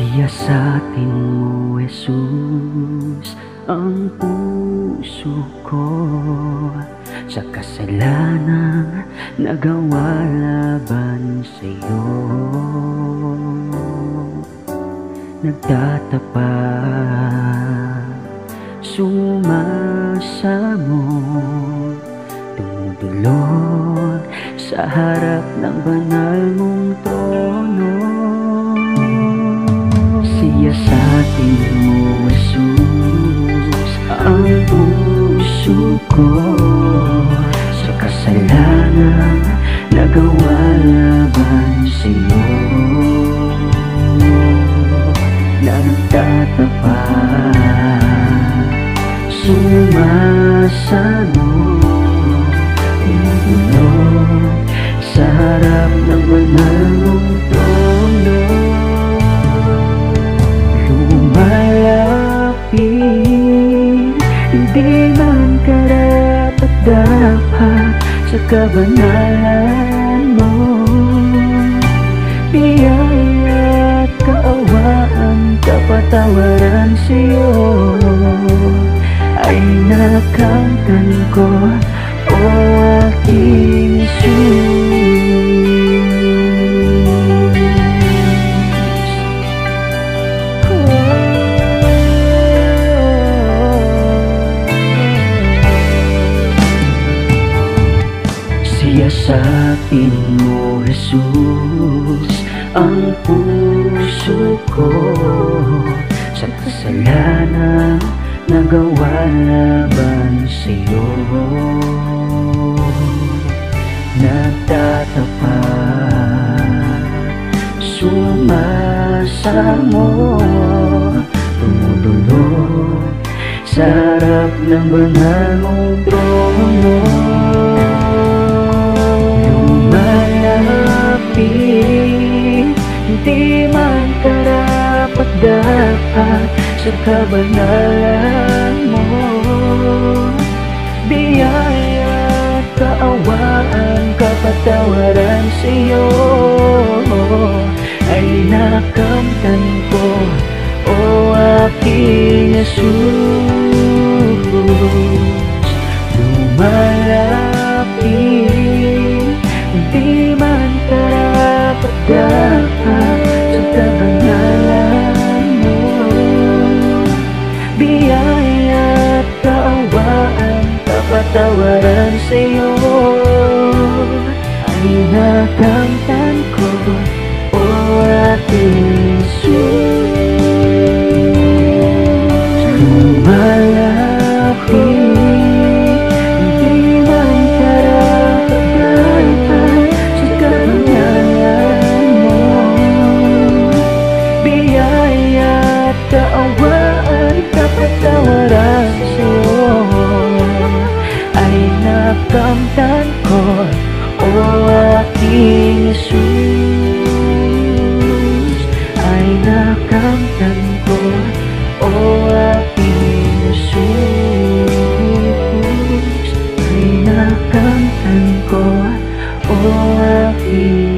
Siyasatin mo, Jesus, ang puso ko sa kasalanang nagawa laban sa'yo. Nagtatapat, sumasamo, tumutulog sa harap ng banal mong trono. Siyasatin mo, Jesus, ang puso ko sa kasalanang nagawa laban sa'yo. Nagtatapat, sumasamo, tumutulog sa harap ng banal mong trono. Lumalapit, hindi man karapat-dapat sa kabanalan mo. Biyaya at kaawaan, kapatawaran sa'yo ay nakamtan ko, o aking Jesus. Siyasatin mo, Jesus, ang puso ko sa kasalanang nagawa laban sa'yo. Nagtatapat, sumasamo, tumutulog sa harap ng banal mong trono. Lumalapit, hindi man karapat-dapat sa kabanalan mo. Biyaya at kaawaan, kapatawaran sa'yo ay nakamtan ko, o aking Jesus. Lumalapit, hindi man karapat-dapat sa kabanalan mo. Biyaya at kaawaan, kapatawaran sa'yo ay nakamtan ko, o aking Jesus. Lumalapit, hindi man karapat-dapat sa kabanalan mo. Biyaya at kaawaan, kapatawaran sa'yo ay nakamtan ko, o aking Jesus. Ay nakamtan ko, o aking Jesus. Ay nakamtan ko, o aking